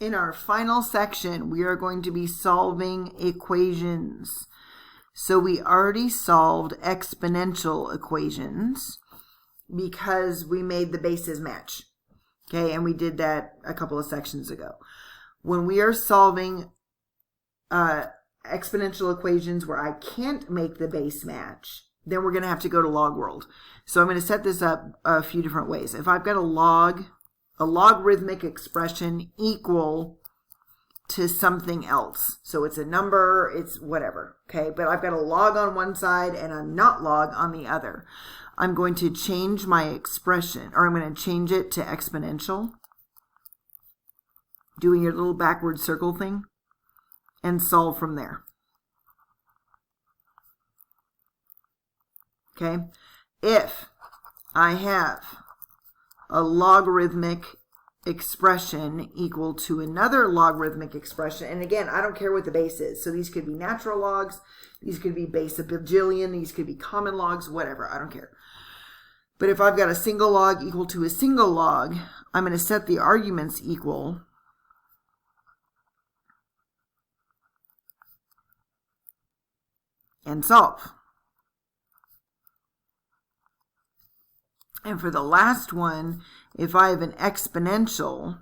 In our final section, we are going to be solving equations. So we already solved exponential equations because we made the bases match. Okay, and we did that a couple of sections ago. When we are solving exponential equations where I can't make the base match, then we're going to have to go to log world. So I'm going to set this up a few different ways. If I've got a logarithmic expression equal to something else. So it's a number, it's whatever, okay? But I've got a log on one side and a not log on the other. I'm going to change my expression, or I'm going to change it to exponential, doing your little backward circle thing, and solve from there. Okay? If I have a logarithmic expression equal to another logarithmic expression, and again, I don't care what the base is. So these could be natural logs, these could be base of bajillion, these could be common logs, whatever, I don't care. But if I've got a single log equal to a single log, I'm going to set the arguments equal and solve. And for the last one, if I have an exponential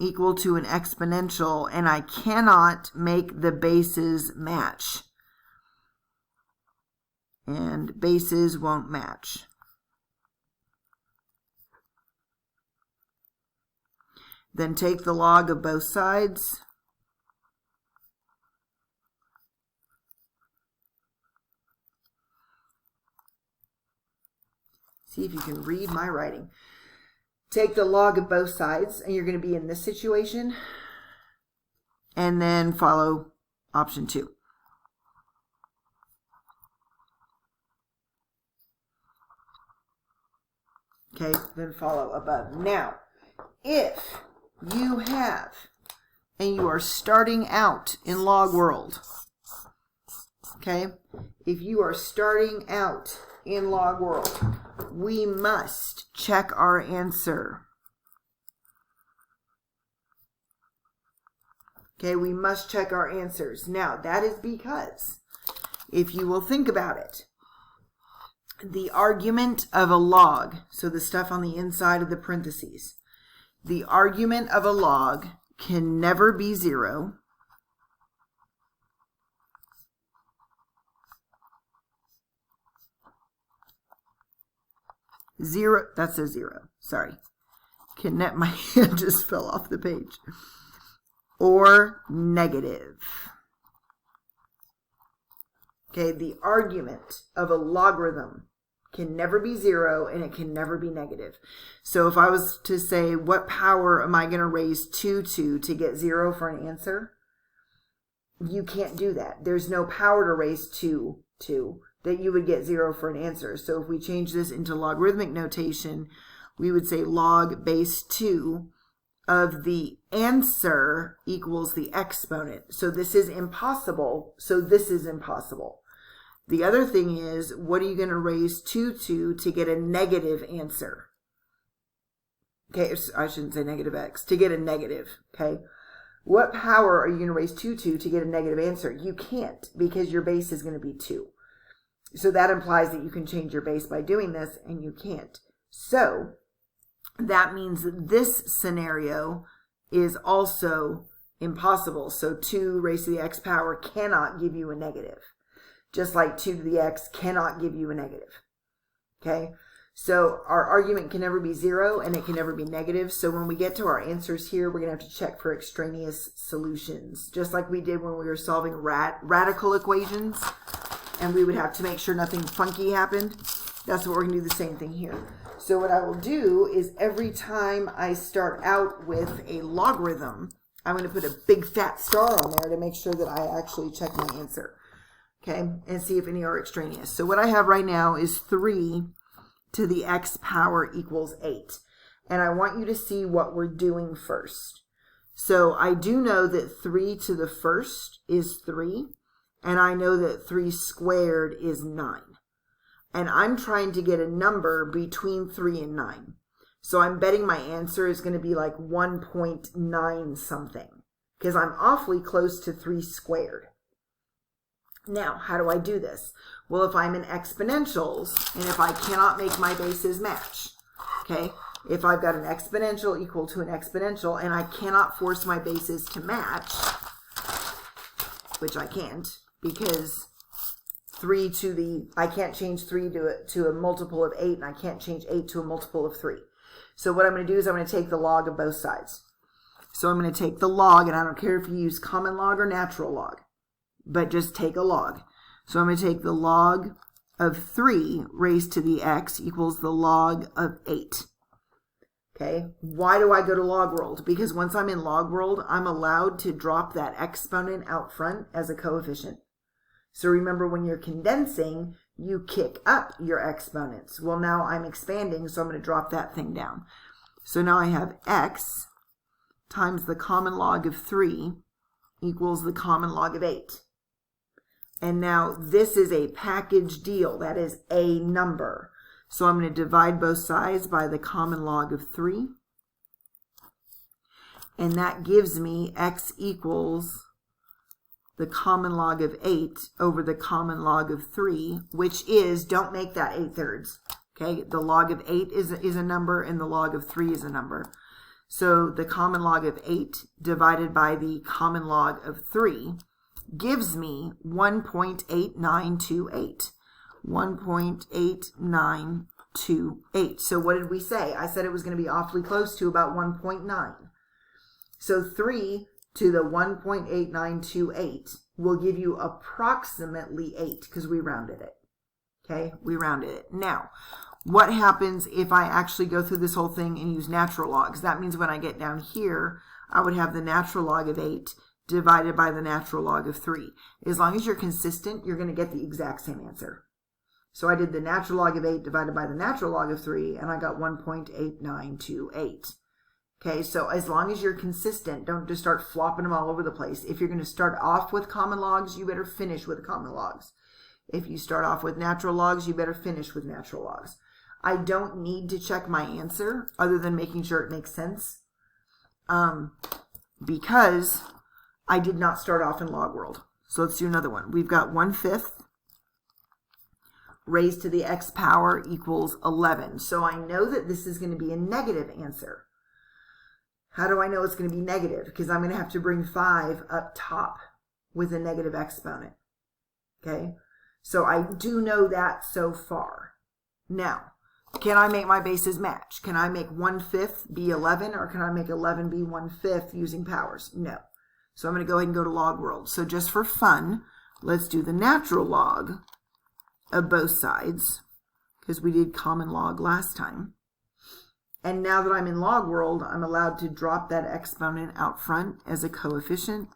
equal to an exponential and I cannot make the bases match, and bases won't match, then take the log of both sides see if you can read my writing. Take the log of both sides, and you're going to be in this situation, and then follow option 2. Okay, then follow above. Now, if you have, and you are starting out in log world, okay, if you are starting out in log world, we must check our answer. Okay, we must check our answers. Now, that is because, if you will think about it, the argument of a log, so the stuff on the inside of the parentheses, the argument of a log can never be 0. Zero, that's a 0, sorry. My hand just fell off the page. Or negative. Okay, the argument of a logarithm can never be 0 and it can never be negative. So if I was to say, what power am I going to raise 2 to get 0 for an answer? You can't do that. There's no power to raise 2 to that you would get 0 for an answer. So if we change this into logarithmic notation, we would say log base 2 of the answer equals the exponent. So this is impossible, so this is impossible. The other thing is, what are you going to raise 2 to get a negative answer? Okay, I shouldn't say negative x, to get a negative, okay? What power are you going to raise 2 to get a negative answer? You can't, because your base is going to be 2. So that implies that you can change your base by doing this, and you can't. So that means that this scenario is also impossible. So 2 raised to the x power cannot give you a negative, just like 2 to the x cannot give you a negative. Okay, so our argument can never be 0 and it can never be negative. So when we get to our answers here, we're going to have to check for extraneous solutions, just like we did when we were solving radical equations. And we would have to make sure nothing funky happened. That's what we're going to do the same thing here. So what I will do is every time I start out with a logarithm, I'm going to put a big fat star on there to make sure that I actually check my answer. Okay, and see if any are extraneous. So what I have right now is 3 to the x power equals 8. And I want you to see what we're doing first. So I do know that 3 to the first is 3. And I know that 3 squared is 9. And I'm trying to get a number between 3 and 9. So I'm betting my answer is going to be like 1.9 something, because I'm awfully close to 3 squared. Now, how do I do this? Well, if I'm in exponentials, and if I cannot make my bases match, okay, if I've got an exponential equal to an exponential, and I cannot force my bases to match, which I can't, because 3 to the, I can't change 3 to a multiple of 8, and I can't change 8 to a multiple of 3. So what I'm going to do is I'm going to take the log of both sides. So I'm going to take the log, and I don't care if you use common log or natural log, but just take a log. So I'm going to take the log of 3 raised to the x equals the log of 8. Okay, why do I go to log world? Because once I'm in log world, I'm allowed to drop that exponent out front as a coefficient. So remember, when you're condensing, you kick up your exponents. Well, now I'm expanding, so I'm going to drop that thing down. So now I have x times the common log of 3 equals the common log of 8. And now this is a package deal. That is a number. So I'm going to divide both sides by the common log of 3. And that gives me x equals the common log of 8 over the common log of 3, which is, don't make that 8/3. Okay, the log of 8 is a number, and the log of 3 is a number. So the common log of 8 divided by the common log of 3 gives me 1.8928. 1.8928. So what did we say? I said it was going to be awfully close to about 1.9. So 3 to the 1.8928 will give you approximately 8, because we rounded it. Okay, we rounded it. Now, what happens if I actually go through this whole thing and use natural logs? That means when I get down here, I would have the natural log of 8 divided by the natural log of 3. As long as you're consistent, you're going to get the exact same answer. So I did the natural log of 8 divided by the natural log of 3, and I got 1.8928. Okay, so as long as you're consistent, don't just start flopping them all over the place. If you're going to start off with common logs, you better finish with common logs. If you start off with natural logs, you better finish with natural logs. I don't need to check my answer other than making sure it makes sense, because I did not start off in log world. So let's do another one. We've got 1/5 raised to the x power equals 11. So I know that this is going to be a negative answer. How do I know it's going to be negative? Because I'm going to have to bring 5 up top with a negative exponent. Okay, so I do know that so far. Now, can I make my bases match? Can I make 1/5 be 11, or can I make 11 be 1/5 using powers? No. So I'm going to go ahead and go to log world. So just for fun, let's do the natural log of both sides, because we did common log last time. And now that I'm in log world, I'm allowed to drop that exponent out front as a coefficient.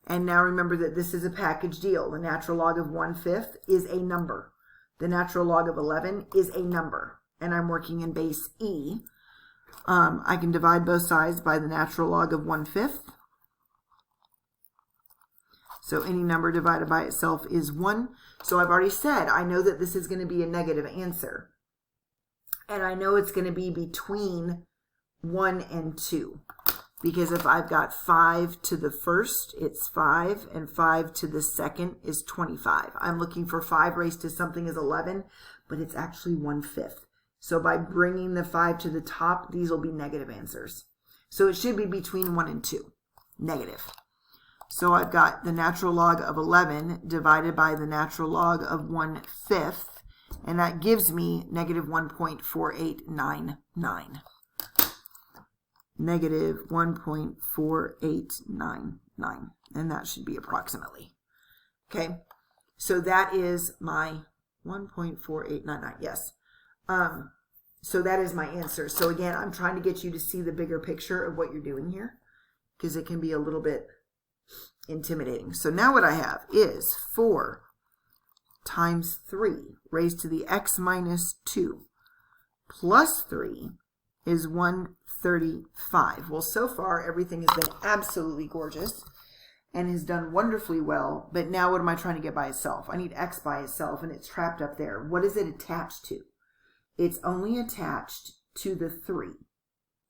And now remember that this is a package deal. The natural log of 1/5 is a number. The natural log of 11 is a number. And I'm working in base E. I can divide both sides by the natural log of 1/5. So any number divided by itself is 1. So I've already said I know that this is going to be a negative answer. And I know it's going to be between 1 and 2. Because if I've got 5 to the first, it's 5, and 5 to the second is 25. I'm looking for 5 raised to something is 11, but it's actually 1/5. So by bringing the 5 to the top, these will be negative answers. So it should be between 1 and 2, negative. So I've got the natural log of 11 divided by the natural log of 1/5, and that gives me negative 1.4899. Negative 1.4899, and that should be approximately. Okay, so that is my 1.4899, yes. So that is my answer. So again, I'm trying to get you to see the bigger picture of what you're doing here, because it can be a little bit intimidating. So now what I have is 4 times 3 raised to the x minus 2 plus 3 is 135. Well, so far everything has been absolutely gorgeous. and has done wonderfully well, but now what am I trying to get by itself? I need x by itself, and it's trapped up there. What is it attached to? It's only attached to the 3,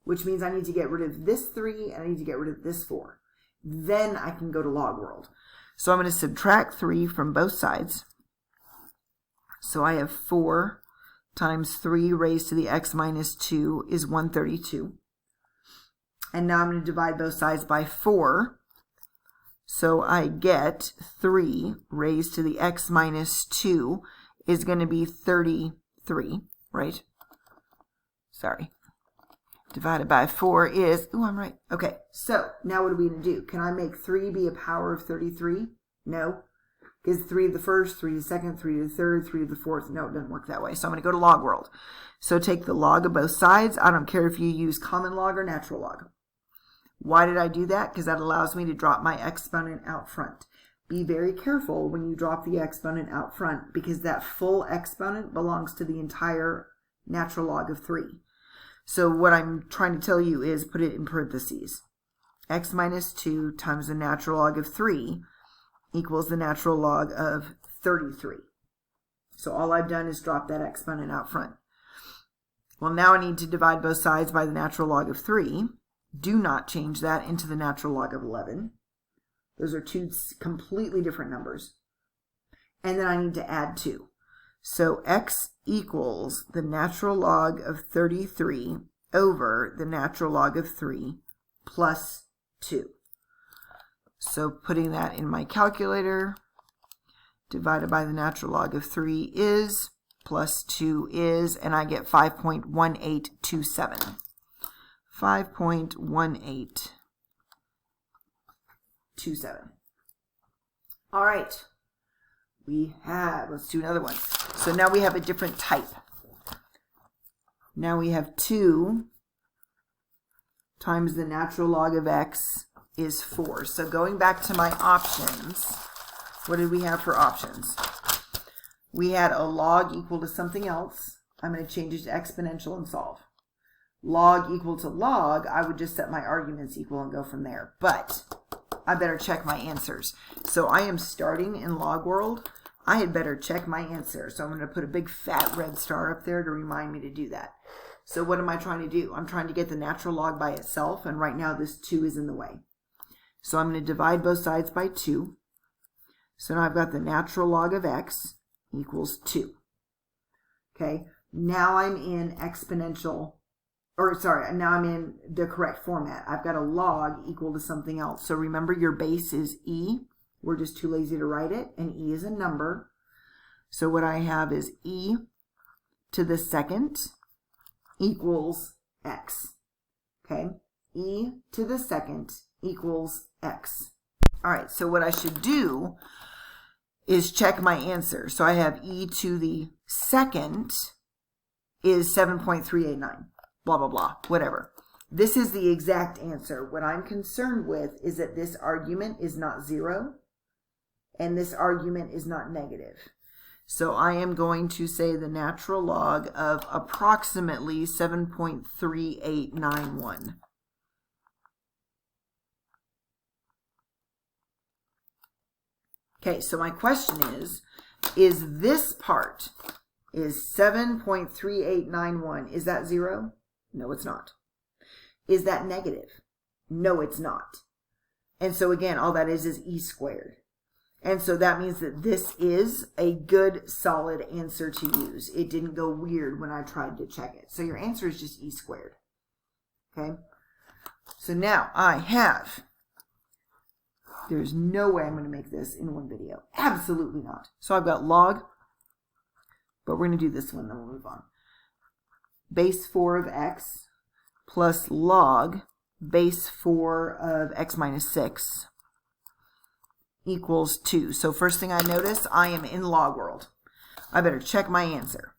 which means I need to get rid of this 3, and I need to get rid of this 4. Then I can go to log world. So I'm going to subtract 3 from both sides. So I have 4 times 3 raised to the x minus 2 is 132. And now I'm going to divide both sides by 4. So I get 3 raised to the x minus 2 is going to be 33, right? Sorry. Divided by 4 is, ooh, I'm right. Okay, so now what are we going to do? Can I make 3 be a power of 33? No. Because 3 to the first, 3 to the second, 3 to the third, 3 to the fourth. No, it doesn't work that way. So I'm going to go to log world. So take the log of both sides. I don't care if you use common log or natural log. Why did I do that? Because that allows me to drop my exponent out front. Be very careful when you drop the exponent out front, because that full exponent belongs to the entire natural log of 3. So what I'm trying to tell you is put it in parentheses. X minus 2 times the natural log of 3 equals the natural log of 33. So all I've done is drop that exponent out front. Well, now I need to divide both sides by the natural log of 3. Do not change that into the natural log of 11. Those are two completely different numbers. And then I need to add 2. So x equals the natural log of 33 over the natural log of 3 plus 2. So putting that in my calculator, divided by the natural log of 3 is, plus 2 is, and I get 5.1827. 5.1827. All right. Let's do another one. So now we have a different type. Now we have 2 times the natural log of x is 4. So going back to my options, what did we have for options? We had a log equal to something else. I'm going to change it to exponential and solve. Log equal to log, I would just set my arguments equal and go from there. But I better check my answers. So I am starting in log world. I had better check my answer. So I'm going to put a big fat red star up there to remind me to do that. So what am I trying to do? I'm trying to get the natural log by itself, and right now this 2 is in the way. So I'm going to divide both sides by 2. So now I've got the natural log of x equals 2. Okay, now I'm in now I'm in the correct format. I've got a log equal to something else. So remember, your base is e. We're just too lazy to write it, and e is a number. So what I have is e to the second equals x. Okay, e to the second equals x. All right, so what I should do is check my answer. So I have e to the second is 7.389. Blah, blah, blah, whatever. This is the exact answer. What I'm concerned with is that this argument is not 0, and this argument is not negative. So I am going to say the natural log of approximately 7.3891. Okay, so my question is this part, is 7.3891, is that 0? No, it's not. Is that negative? No, it's not. And so again, all that is e squared. And so that means that this is a good, solid answer to use. It didn't go weird when I tried to check it. So your answer is just e squared. Okay? So now I have, there's no way I'm going to make this in one video. Absolutely not. So I've got log, but we're going to do this one, then we'll move on. Base 4 of x plus log base 4 of x minus 6 equals 2. So first thing I notice, I am in log world. I better check my answer.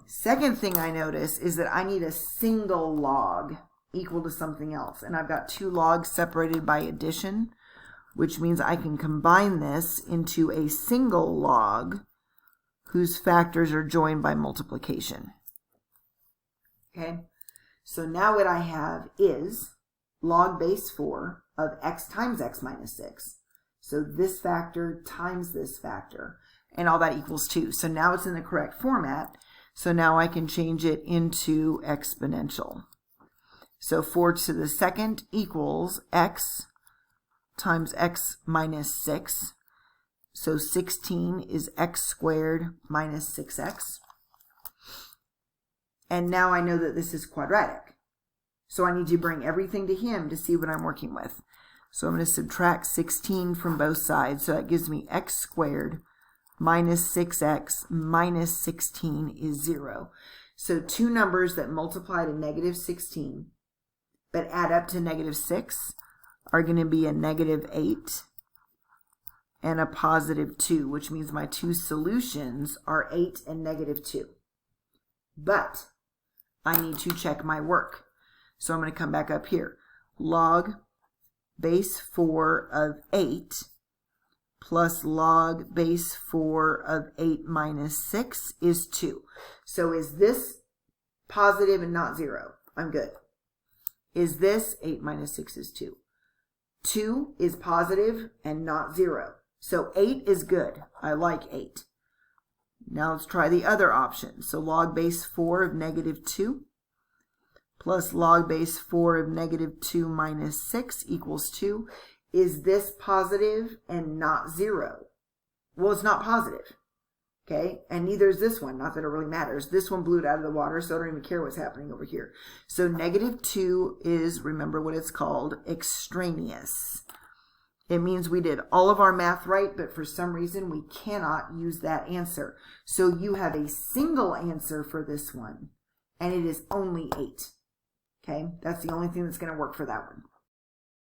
Second thing I notice is that I need a single log equal to something else. And I've got 2 logs separated by addition, which means I can combine this into a single log whose factors are joined by multiplication. Okay, so now what I have is log base 4 of x times x minus 6. So this factor times this factor, and all that equals 2. So now it's in the correct format. So now I can change it into exponential. So 4 to the second equals x times x minus 6. So 16 is x squared minus 6x. And now I know that this is quadratic. So I need to bring everything to him to see what I'm working with. So I'm going to subtract 16 from both sides. So that gives me x squared minus 6x minus 16 is 0. So two numbers that multiply to negative 16 but add up to negative 6 are going to be a negative 8 and a positive 2, which means my two solutions are 8 and negative 2. But I need to check my work. So I'm going to come back up here. Log base 4 of 8 plus log base 4 of 8 minus 6 is 2. So is this positive and not 0? I'm good. Is this 8 minus 6 is 2? 2 is positive and not 0. So 8 is good. I like 8. Now let's try the other option. So log base 4 of negative 2 plus log base 4 of negative 2 minus 6 equals 2. Is this positive and not 0? Well, it's not positive. Okay, and neither is this one. Not that it really matters. This one blew it out of the water, so I don't even care what's happening over here. So negative 2 is, remember what it's called, extraneous. It means we did all of our math right, but for some reason we cannot use that answer. So you have a single answer for this one, and it is only 8. Okay, that's the only thing that's going to work for that one.